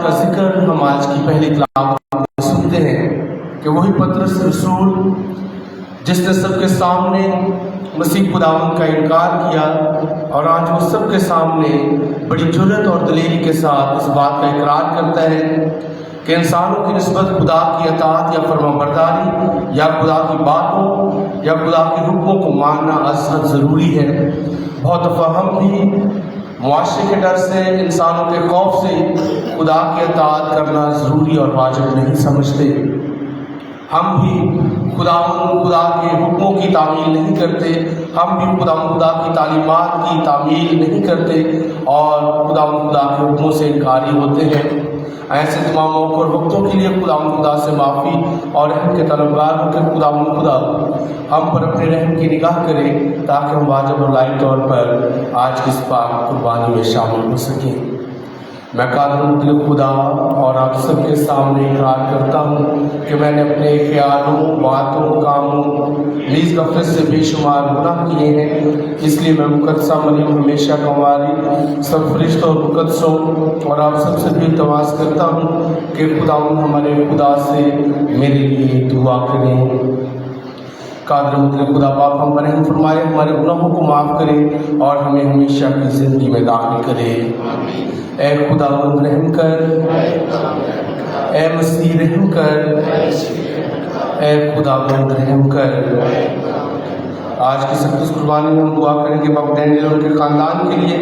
کا ذکر ہم آج کی پہلی تلاوت میں سنتے ہیں کہ وہی پطرس رسول جس نے سب کے سامنے مسیح خداوند کا انکار کیا اور آج وہ سب کے سامنے بڑی جرأت اور دلیری کے ساتھ اس بات کا اقرار کرتا ہے کہ انسانوں کی نسبت خدا کی اطاعت یا فرمانبرداری یا خدا کی باتوں یا خدا کے حکموں کو ماننا از حد ضروری ہے۔ بہت دفعہ ہم بھی معاشرے کے ڈر سے، انسانوں کے خوف سے خدا کی اطاعت کرنا ضروری اور واجب نہیں سمجھتے۔ ہم بھی خدا کے حکموں کی تعمیل نہیں کرتے، ہم بھی خدا کی تعلیمات کی تعمیل نہیں کرتے اور خدا کے حکموں سے انکاری ہوتے ہیں۔ ایسے تمام موقع اور وقتوں کے لیے خدا سے معافی اور رحم کے طلبگار ہو کر خدا ہم پر اپنے رحم کی نگاہ کرے تاکہ ہم واجب اور لائق طور پر آج کی اس پاک قربانی میں شامل ہو سکیں۔ میں قادر مطلق خدا اور آپ سب کے سامنے اقرار کرتا ہوں کہ میں نے اپنے خیالوں، باتوں، کاموں نیز غفلت سے بے شمار گناہ کیے ہیں۔ اس لیے میں مقدسہ مریم ہمیشہ ہماری سب فرشتوں اور مقدسوں اور آپ سب سے بھی التماس کرتا ہوں کہ ہمارے خدا سے میرے لیے دعا کریں۔ قادر مطلق خدا باپ ہم پر رحم فرمائے، ہمارے گناہوں کو معاف کرے اور ہمیں ہمیشہ کی زندگی میں داخل کرے۔ اے خدا رحم کر، اے مسیح رحم کر، اے خدا رحم کر۔ آج کی سقدس قربانی میں ہم دعا کریں گے باب ڈینیل اور ان کے خاندان کے لیے،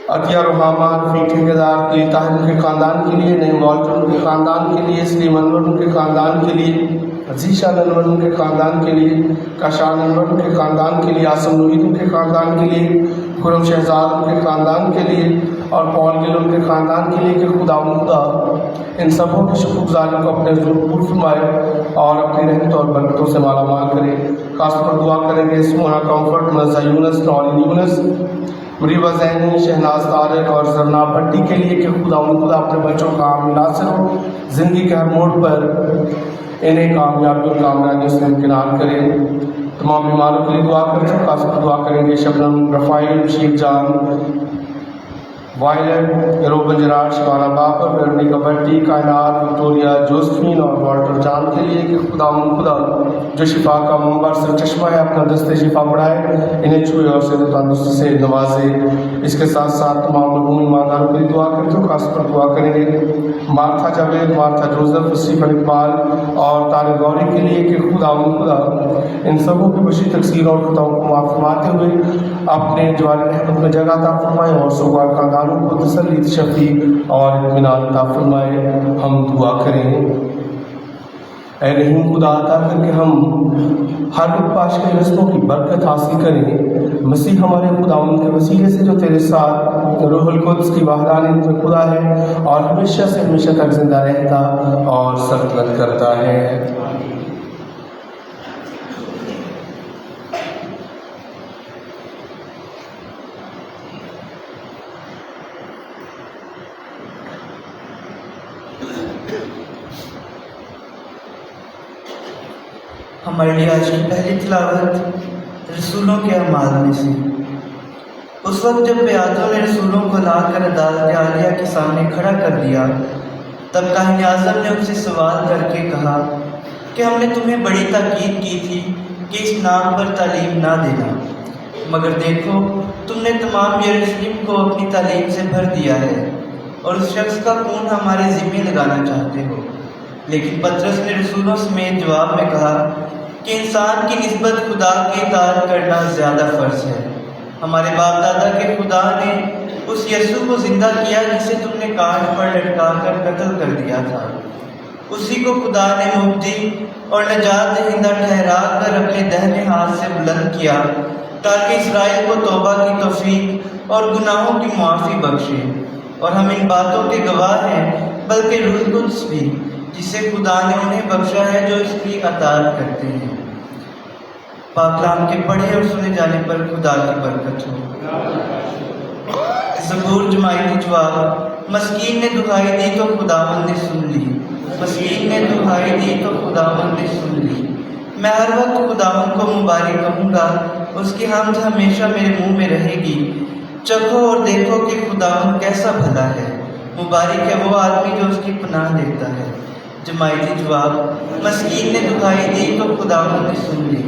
عطیہ رحمہ رفیع ٹھیکیدار کے لیے، طاہر ان کے خاندان کے لیے، نعیم والٹر ان کے خاندان کے لیے، سلیم انور ان کے خاندان کے لیے، عزیشان انور ان کے خاندان کے لیے، کاشان انور ان کے خاندان کے لیے، آسم نوید ان کے خاندان کے لیے، خرم شہزاد ان کے خاندان کے لیے اور پال گل ان کے خاندان کے لیے کہ خدا ان سبوں کی شکر گزاری کو اپنے ضرور پور فرمائے اور اپنی رحمت اور برکتوں سے مالا مال کرے۔ خاص پر دعا کریں گے اسمونا کمفرٹ، منزہ یونس، نورین یونس، مریبہ زینی، شہناز طارق اور زرنا بھٹی کے لیے کہ خدا اپنے بچوں کا عام ناصر ہو، زندگی کے ہر موڑ پر انہیں کامیابی اور کامیابی سے امکنان کرے۔ تمام بیماروں کے لیے دعا کرتے ہیں، خاص پر دعا کریں گے شبنم، رفائل، شیخ جان، وائلٹ، روبن جراج، شکانہ باپر، ویرونیکا بھٹی، کائنات، وکٹوریا، جوزفین اور والٹر جان کے لیے کہ خدا جو شفا کا منبع سر چشمہ ہے اپنا دست شفا بڑھائے، انہیں چھوئے اور صحت و تندرستی سے نوازے۔ اس کے ساتھ ساتھ تمام مرحوم ایمانداروں کے لیے دعا کرتے ہیں، خاص پر دعا کریں گے Martha Javed, Martha Joseph, Stephen Iqbal اور طارق غوری کے لیے کہ خدا ان سبوں کی بشری تقصیر اور خطاؤں کو معاف فرماتے ہوئے اپنے جوار رحمت میں جگہ عطا فرمائے اور سوگوار خاندانوں کو تسلی، شفیع اور اطمینان عطا فرمائے۔ ہم دعا کریں۔ اے رحیم خدا، عطا کر کے ہم ہر روز پاش کے رسموں کی برکت حاصل کریں۔ مسیح ہمارے خداوند کے وسیلے سے جو تیرے ساتھ روح القدس کی وحدانیت میں خدا ہے اور ہمیشہ سے ہمیشہ تک زندہ رہتا اور سلطنت کرتا ہے۔ ہمارے لیے آج کی پہلی تلاوت رسولوں کے اعمال میں سے۔ اس وقت جب پیادوں نے رسولوں کو لا کر عدالت عالیہ کے سامنے کھڑا کر دیا، تب کاہن اعظم نے ان سے سوال کر کے کہا کہ ہم نے تمہیں بڑی تاکید کی تھی کہ اس نام پر تعلیم نہ دینا، مگر دیکھو تم نے تمام یروشلم کو اپنی تعلیم سے بھر دیا ہے اور اس شخص کا خون ہمارے ذمے لگانا چاہتے ہو۔ لیکن پطرس نے رسولوں سمیت جواب میں کہا کہ انسان کی نسبت خدا کی اطاعت کرنا زیادہ فرض ہے۔ ہمارے باپ دادا کے خدا نے اس یسوع کو زندہ کیا جسے تم نے کانٹ پر لٹکا کر قتل کر دیا تھا، اسی کو خدا نے مفتی اور نجات دہندہ ٹھہرا کر اپنے دہنے ہاتھ سے بلند کیا تاکہ اسرائیل کو توبہ کی توفیق اور گناہوں کی معافی بخشے۔ اور ہم ان باتوں کے گواہ ہیں، بلکہ روح القدس بھی، جسے خدا نے انہیں بخشا ہے جو اس کی اطاعت کرتے ہیں۔ پاک کلام کے پڑھے اور سنے جانے پر خدا کی برکت ہو۔ زبور جماعتی جواب۔ مسکین نے دہائی دی تو خداوند نے سن لی، مسکین نے دہائی دی تو خداوند نے سن لی۔ میں ہر وقت خداوند کو مبارک کہوں گا، اس کی حمد ہمیشہ میرے منہ میں رہے گی۔ چکھو اور دیکھو کہ خداوند کیسا بھلا ہے، मुबारक है वो आदमी जो उसकी पनाह लेता है। जमायती जवाब, मस्कीन ने दुहाई दी तो खुदावंद ने सुन ली।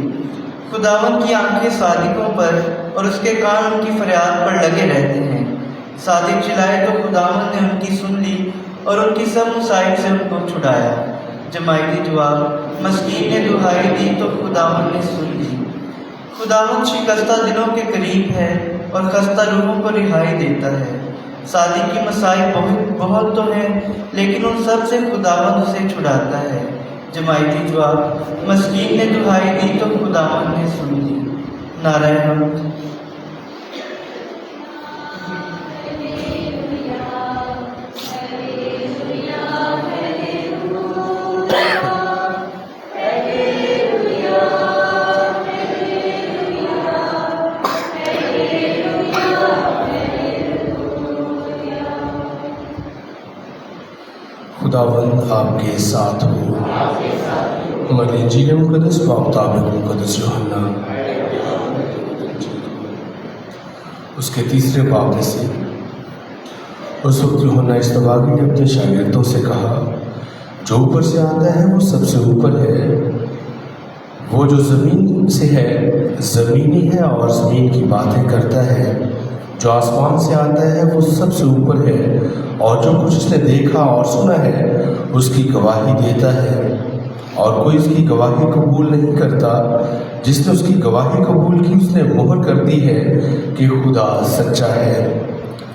खुदावंद की आंखें सादिकों पर और उसके कान उनकी फरियाद पर लगे रहते हैं। सादिक चिल्लाए तो खुदावंद ने उनकी सुन ली और उनकी सब मुसाइब से उनको छुड़ाया। जमायती जवाब, मस्कीन ने दुहाई दी तो खुदावंद ने सुन ली। खुदावंद शिकस्ता दिलों के करीब है और खस्ता रूहों को रिहाई देता है। सादिक की मसाइब बहुत तो हैं, लेकिन उन सब से खुदावंद उसे छुड़ाता है। जमायती जवाब, मस्कीन ने दुहाई दी तो खुदावंद ने सुन ली। नारे हम्द। खुदावंद आपके साथ हो। हमारे इंजील मुक़द्दस मुक़द्दस यूहन्ना उसके तीसरे बाब में से। उस वक्त यूहन्ना इस्तवागी ने अपने शागिर्दों से कहा, जो ऊपर से आता है वो सबसे ऊपर है, वो जो ज़मीन से है ज़मीनी है और ज़मीन की बातें करता है। जो आसमान से आता है वो सबसे ऊपर है और जो कुछ उसने देखा और सुना है उसकी गवाही देता है, और कोई उसकी गवाही कबूल नहीं करता। जिसने उसकी गवाही कबूल की उसने मोहर कर दी है कि खुदा सच्चा है,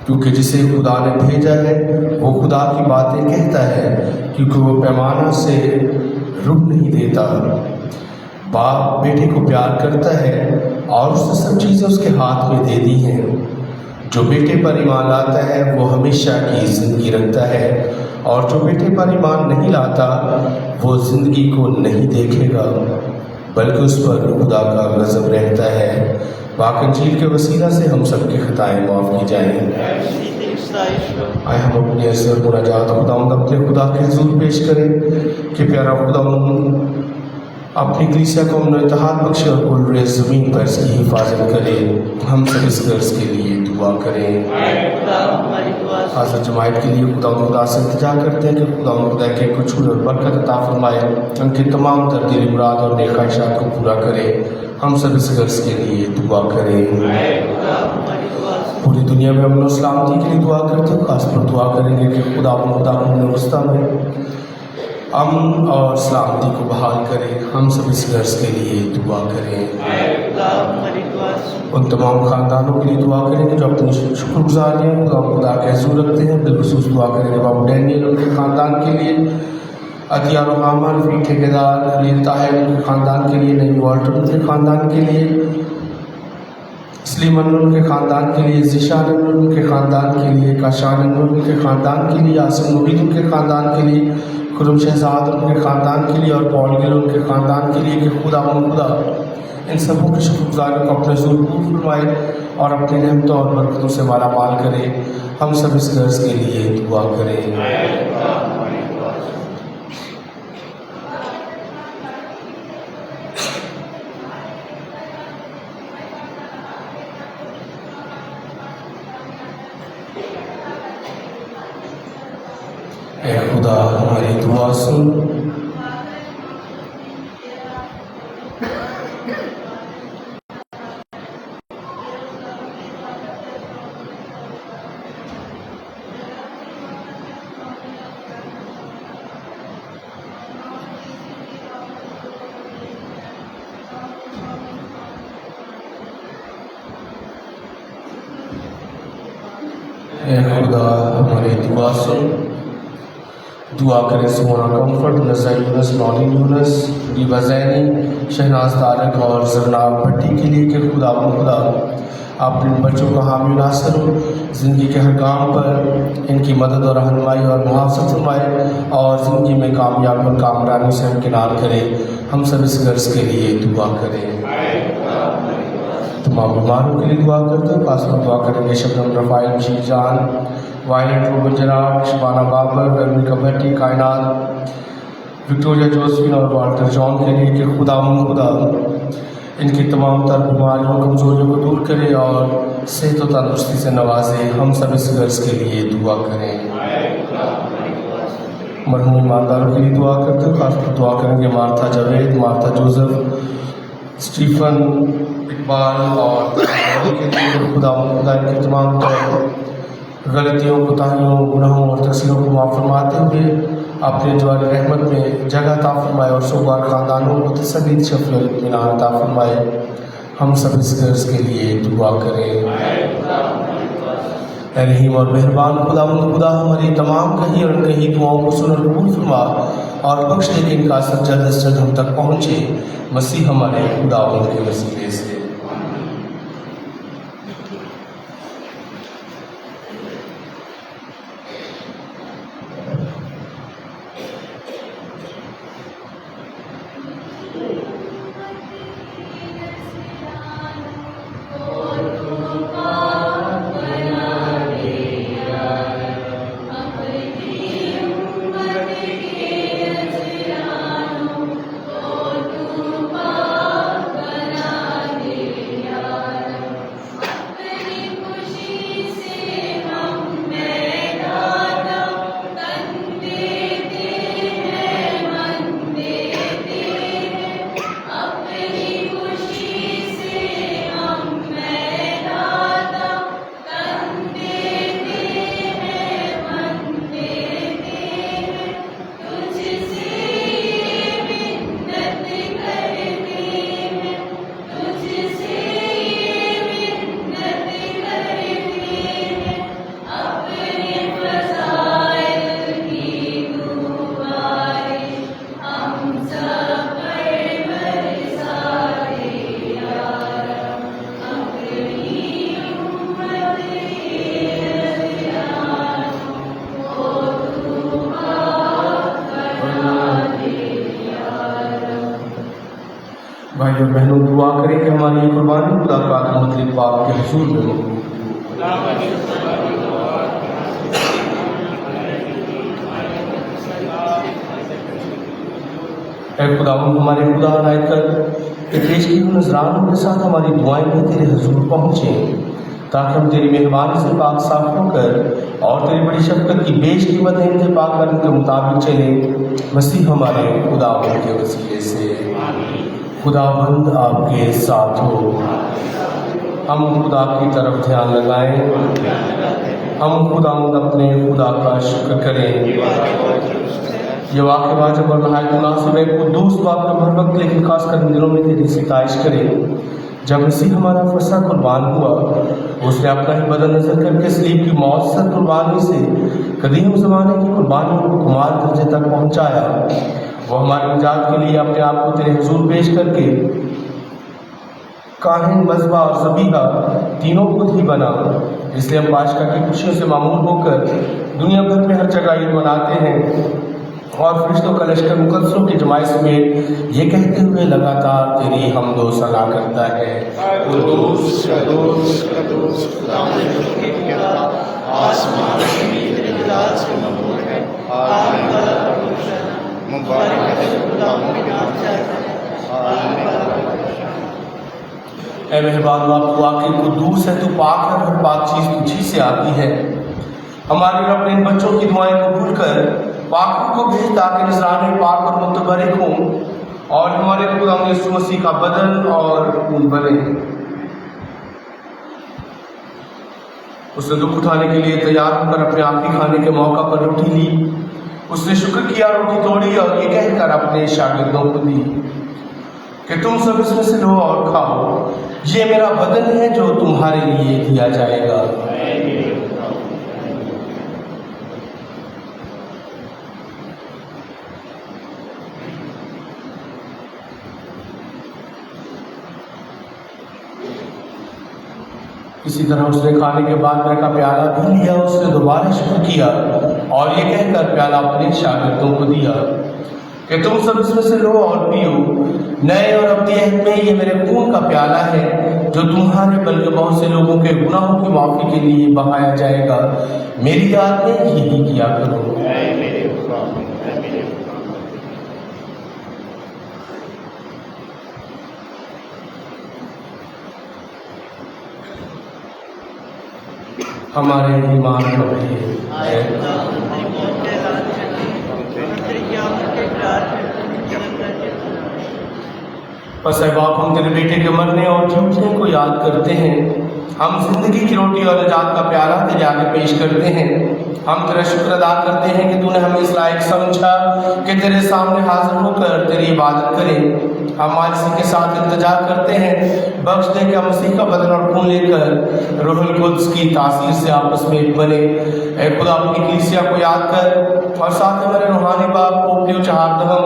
क्योंकि जिसे खुदा ने भेजा है वो खुदा की बातें कहता है, क्योंकि वो पैमाना से रुक नहीं देता। बाप बेटे को प्यार करता है और उसने सब चीज़ें उसके हाथ में दे दी हैं। जो बेटे पर ईमान लाता है वो हमेशा की ज़िंदगी रखता है, और जो बेटे पर ईमान नहीं लाता वो ज़िंदगी को नहीं देखेगा, बल्कि उस पर खुदा का गज़ब रहता है। पाक इंजील के वसीला से हम सब की खताएँ माफ़ की जाएँ। आए हम अपने अर्ज़ और मुनाजात खुदावंद अपने खुदा के हुज़ूर पेश करें कि प्यारा खुदावंद अपनी कलीसिया को अमन इत्तेहाद बख्शे और कुल ज़मीन पर इसकी हिफाजत करे। हम सब इस गर्ज के लिए दुआ करें। हाज़िर जमायत के लिए खुदा से इल्तिजा करते हैं कि खुदा के कुछ और बरकत अता फरमाए, उनकी तमाम तरदीली मुराद और नेक ख्वाहिशात को पूरा करे। हम सब इस गर्ज के लिए दुआ करें। पूरी दुनिया में अमन और सलामती के लिए दुआ करते हैं। खास पर दुआ करेंगे कि खुदा में अमन और सलामती को बहाल करें। हम सब इस गर्ज के लिए दुआ करें। उन तमाम ख़ानदानों के लिए दुआ करेंगे जो अपनी शुक्रगुज़ारी खुदा के हुज़ूर रखते हैं। बिलखुसूस दुआ करेंगे बाबू डैनियल उनके ख़ानदान के लिए, अतिया रहमान रफ़ी ठेकेदार खलील ताहिर उनके ख़ानदान के लिए, नईम वाल्टर उनके ख़ानदान के लिए, सलीमान उनके ख़ानदान के लिए, ज़िशान उनके ख़ानदान के लिए, काशान उनके ख़ानदान के लिए, आसिम मुबीद उनके ख़ानदान के लिए, खुरम शहजाद उनके ख़ानदान के लिए और पॉल गिल उनके ख़ानदान के लिए कि खुदा इन सबों के शुक्रगुज़ारों को अपने ज़रूर फरमाए और अपनी रहमतों और बरकतों से माला माल करे। हम सब इस गर्ज के लिए दुआ करें। ऐ खुदा हमारी दुआ सुन। ऐ खुदा हमारी दुआ सुन। दुआ करें सोना कम्फर्ट, नज़र यूनस, नौनी यूनस, रीवा ज़ैनी, शहनाज तारक और जरनाब भट्टी के लिए कि खुदा अपने बच्चों का हामी नासर हो, ज़िंदगी के हर काम पर इनकी मदद और रहनुमाई और मुआवज़त फरमाए और ज़िंदगी में कामयाब और कामरानी से हमकिनार करें। हम सब इस गर्ज के लिए दुआ करें। तमाम बीमारों के लिए दुआ करते हैं। खास पर दुआ करेंगे Shabnam Rafael Sheezan, Violet Robin जराट, Shabana Babar, Veronica Bhatti, Kainat, Victoria Josephine और वाल्टर जॉन के लिए कि खुदा इनकी तमाम तर बीमारियों कमजोरियों को दूर करे और सेहत और तंदुरुस्ती से नवाजे। हम सब इस गर्ज के लिए दुआ करें। मरहूम ईमानदारों के लिए दुआ करते हैं। खास पर दुआ करेंगे Martha Javed, Martha Joseph, Stephen, Iqbal और के लिए खुदा इनके तमाम गलतियों, कोताहियों, गुनाहों और तकसीरों को माफ़ फरमाते हुए अपने जवाल रहमत में जगह अता फरमाए और शुगवार ख़ानदानों को तसल्ली, शफ़ी और इत्मीनान अता फरमाए। हम सब इस गर्ज के लिए दुआ करें। ऐ रहीम और मेहरबान खुदा हमारी तमाम कही और अनकही दुआओं को सुन और कबूल फरमा और बख्श दे कि इनका असर जल्द से जल्द हम तक पहुँचे। मसीह हमारे खुदा के वसीले से। भाई और बहनों, दुआ करें कि हमारी ये कुर्बानी खुदा पाक के मतलब बाप के हुजूर में हो। ऐ खुदावंद हमारे खुदा इनायत कर कि पेश की हुई नजरानों के साथ हमारी दुआएं भी तेरे हुजूर पहुँचें, ताकि हम तेरी मेहरबानी से पाक साफ होकर और तेरी बड़ी शफ़क़त की बेशकीमत इनके पाक करने के मुताबिक चले। मसीह हमारे खुदावंद के वसीले से। खुदावंद आपके साथ हो। हम खुदा की तरफ ध्यान लगाएं। हम खुदावंद अपने खुदा का शुक्र करें। ये वाक़या वाजिब और नहायत मुनासिब है। कुद्दूस बाप का हर वक्त, लेकिन खास कर इन दिनों में तेरी सिताइश करें। जब मसीह हमारा फरसा कुर्बान हुआ, उसने अपना ही बदन नजर करके सलीब की मौत से कुर्बानी से कदीम ज़माने की कुर्बानियों को कुमार दर्जे तक पहुँचाया। वो हमारे निजात के लिए अपने आप को तेरे हुजूर पेश करके काहिन, मज़बा और ज़बीहा तीनों खुद ही बना। इसलिए हम पाशका की खुशियों से मामूल होकर दुनिया भर में हर जगह ईद मनाते हैं और फरिश्तों का लश्कर मुकद्दसों की जमाइश में ये कहते हुए लगातार तेरी हमदो सना करता है। कुद्दूस कुद्दूस कुद्दूस आसमान ज़मीन तेरे जलाल से ममलूक है। मुबारक है खुदावंद के नाम से। ऐ मेहरबान बाप, तू वाकई कुद्दूस है, तू पाक है, हर पाक चीज़ तुझी से आती है। हमारे रब ने इन बच्चों की दुआएं कबूल कर पाक को भेज, ताकि नज़राने पाक और मुतबरक हों और हमारे खुदा यीशु मसीह का बदन और खून बने। उसने दुख उठाने के लिए तैयार होकर अपने आखिरी खाने के मौका पर रोटी ली। उसने शुक्र किया, रोटी तोड़ी और ये कहकर अपने शागिर्दों को दी कि तुम सब इसमें से लो और खाओ। ये मेरा बदन है जो तुम्हारे लिए दिया जाएगा। इसी तरह उसने खाने के बाद मेरे का प्याला भी लिया। उसने दोबारा शुक्र किया और ये कहकर प्याला अपने शागिर्दों को दिया कि तुम सब इसमें से लो और पियो। नए और अब्दी अहद में ये मेरे खून का प्याला है जो तुम्हारे बल्कि बहुत से लोगों के गुनाहों की माफ़ी के लिए बहाया जाएगा। मेरी याद में यही किया करो। हमारे ईमान का वही आए खुदा हमारी मौत का ऐलान करके और तेरी क़यामत के इकरार में जीवन करके बस है बाप, हम तेरे बेटे के मरने और झूठने को याद करते हैं। हम जिंदगी की रोटी और निजात का प्याला तेरे आगे पेश करते हैं। हम तेरा शुक्र अदा करते हैं कि तूने हमें इस लायक समझा कि तेरे सामने हाजिर होकर तेरी इबादत करें। हम आज इसी के साथ इंतजार करते हैं, बख्श दे कि हम मसीह का बदन और खून लेकर रूहुल कुद्स की तासीर से आपस में एक बने। ऐ खुदा, अपनी कलीसिया को याद कर और साथ हमारे रूहानी बाप पोप लियो चहार्दहम,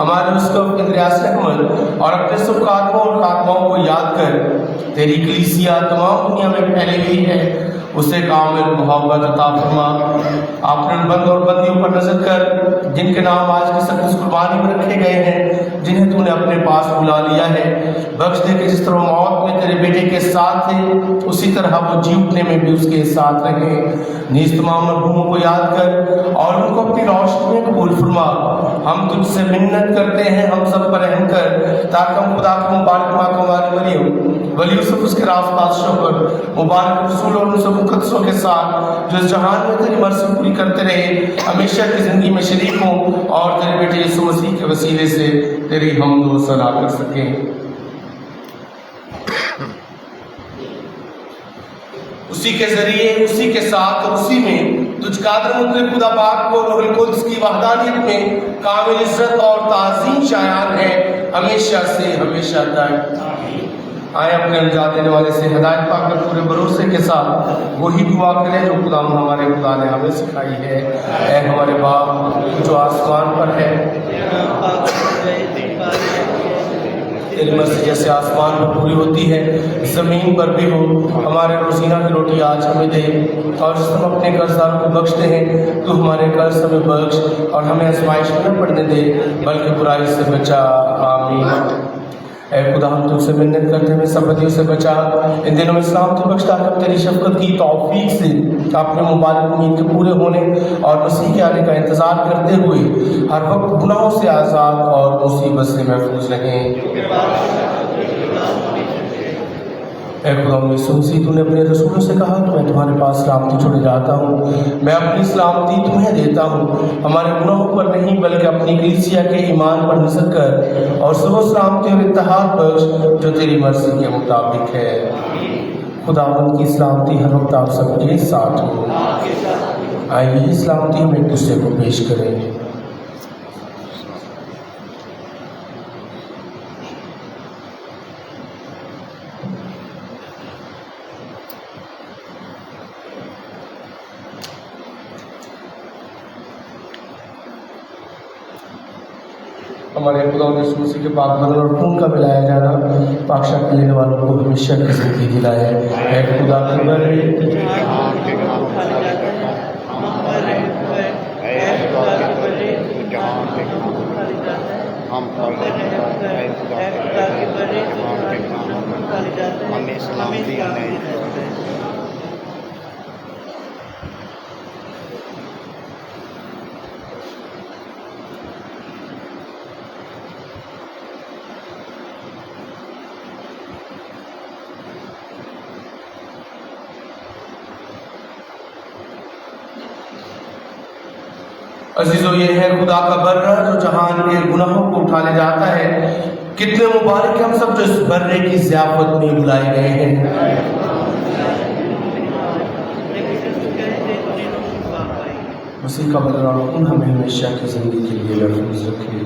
हमारे उसकफ इंद्रियास अहमद और अपने सब खातमों और खातमाओं को याद कर तेरी कलीसिया तमाम दुनिया में फैली हुई है, उसे कामिल मोहब्बत अता फरमा। आपने उन बंद और बंदियों पर नजर कर जिनके नाम आज की सख्त कुर्बानी में रखे गए हैं, जिन्हें तूने अपने पास बुला लिया है। बख्श दे कि जिस तरह मौत में तेरे बेटे के साथ थे, उसी तरह वो जी उठने में भी उसके साथ रहे। नीज तमाम मरहूमों को याद कर और उनको अपनी रोशनी में कबूल फरमा। हम तुझसे मिन्नत करते हैं, हम सब पर रहम कर, ताकि हम खुदा की मुबारक माँ कुमारी मरियम वली यूसुफ उसके रास बादशाह पर मुबारक रसूल और उन सब मुकद्दसों के साथ जो इस जहान में तेरी मर्ज़ी पूरी करते रहे, हमेशा की ज़िंदगी में शरीक हों और तेरे बेटे यीशु मसीह के वसीले से तेरी हमद व सना कर सकें। उसी के जरिए, उसी के साथ और उसी में तुझ कादर मुतलक खुदा पाक को रूहुल कुद्स की वहदानियत में कामिल इज्जत और ताज़ीम शायान है, हमेशा से हमेशा तक। आए अपने अंजाम देने वाले से हिदायत पाकर पूरे भरोसे के साथ वही दुआ करें जो खुदा हमारे खुदा ने हमें सिखाई है। ऐ हमारे बाप जो आसमान पर है, तेरी मर्जी जैसे आसमान पर पूरी होती है ज़मीन पर भी हो। हमारे रोज़ीना की रोटी आज हमें दे, और जिस हम अपने कर्जदारों को बख्शते हैं, तो हमारे कर्ज हमें बख्श और हमें आजमाइश में न पड़ने दे, बल्कि बुराई से बचा। आमीन। ऐ खुदा, हम तुझसे मिन्नत करते हैं, सब बदियों से बचा। इन दिनों में इस्लाम तो बख्शता कर तेरी शफ़क़त की तौफीक से अपने मुबारक उम्मीद के पूरे होने और मसीह के आने का इंतज़ार करते हुए हर वक्त गुनाहों से आज़ाद और मुसीबत से महफूज रहें। ऐ खुदा यीशु मसीह, तूने अपने रसूलों से कहा कि मैं तुम्हारे पास सलामती छोड़े जाता हूँ, मैं अपनी सलामती तुम्हें देता हूँ। हमारे गुनाहों पर नहीं बल्कि अपनी कलीसिया के ईमान पर नजर कर और सुबह सलामती और इत्तेहाद बख्श जो तेरी मर्जी के मुताबिक है। खुदावंद की सलामती हर वक्त आप सबके साथ हो। आइए सलामती हम एक दूसरे को पेश करें। हमारे खुदा यीशु मसीह के पाक बदन और खून का मिलाया जाना पाक शाक लेने वालों को हमेशा की जिंदगी दिलाए। ऐ खुदा की बरकत हमें सलामती अजीजों, ये है खुदा का बर्रा जो जहान के गुनाहों को उठा ले जाता है। कितने मुबारक हम सब जो इस बर्रे की ज़ियाफत में बुलाए गए हैं। मसीह का बदला और खून हमें हमेशा की जिंदगी के लिए महफूज रखे।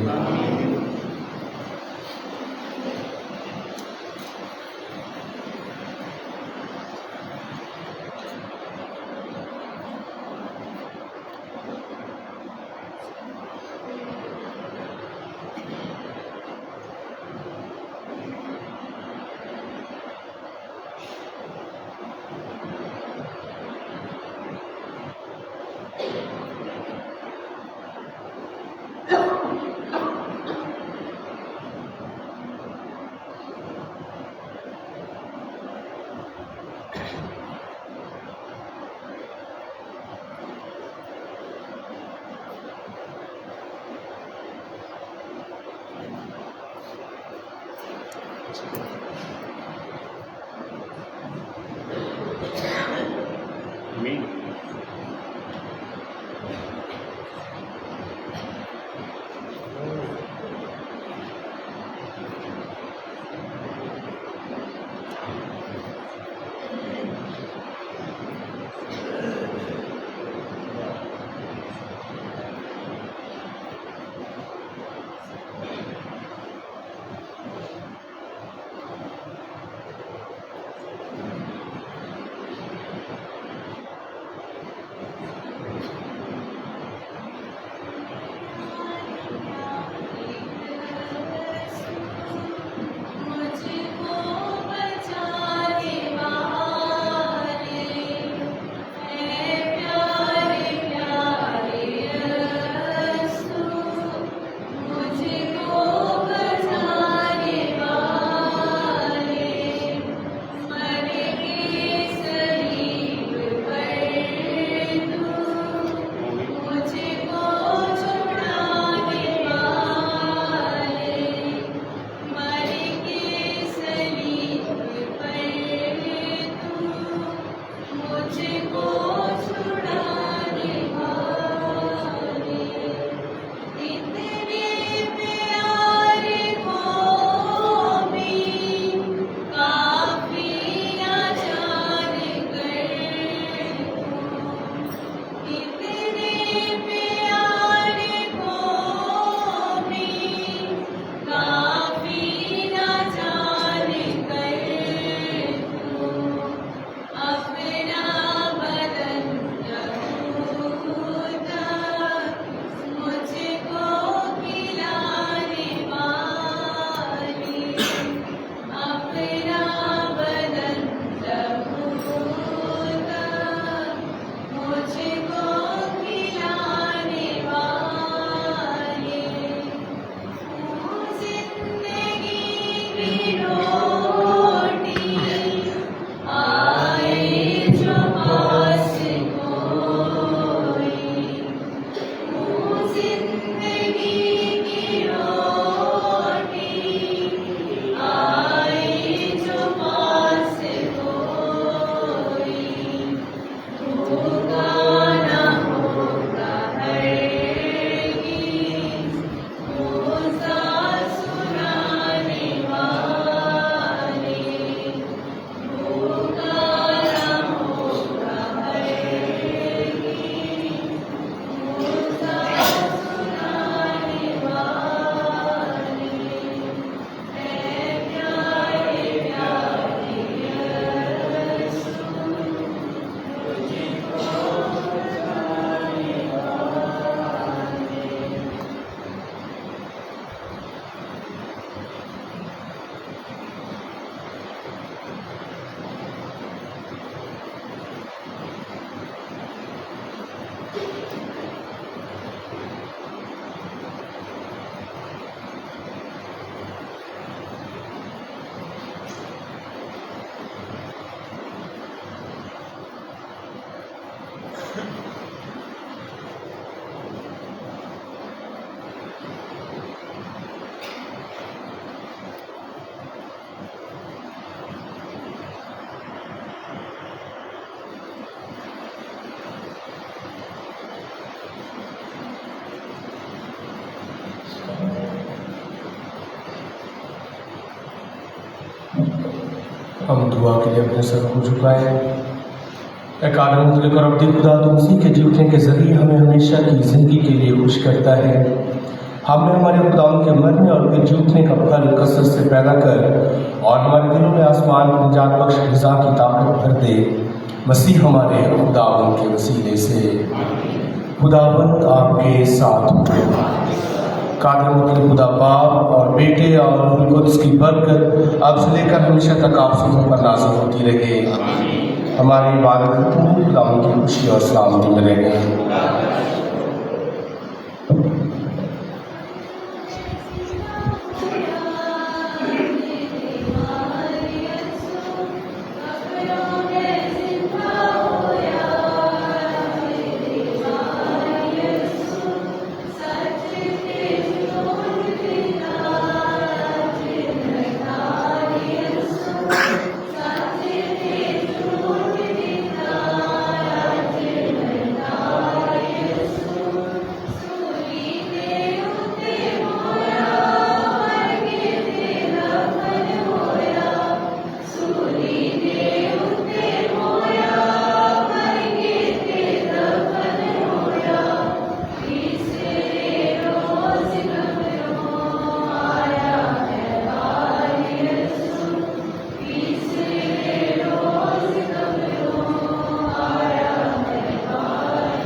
हम दुआ के लिए अपने सर को झुकाएं। कादर मुतलक और अब्दी खुदा तो उसी के जी उठने के ज़रिए हमें हमेशा की ज़िंदगी के लिए खुश करता है। हमने हमारे खुदा के मरने और उनके जी उठने का फल कसरत से पैदा कर और हमारे दिलों में आसमान की निजात बख्श फ़िज़ा की ताकत भर दे। मसीह हमारे खुदावंद के वसीले से। खुदावंद आपके साथ हो। कादर मुतलक खुदा बाप और बेटे और रूह कुद्स की बरकत अब से लेकर हमेशा तक आप सबों पर नाज़िल होती रहे। हमारी इबादत खुदावंद की खुशी और सलामती में रहे।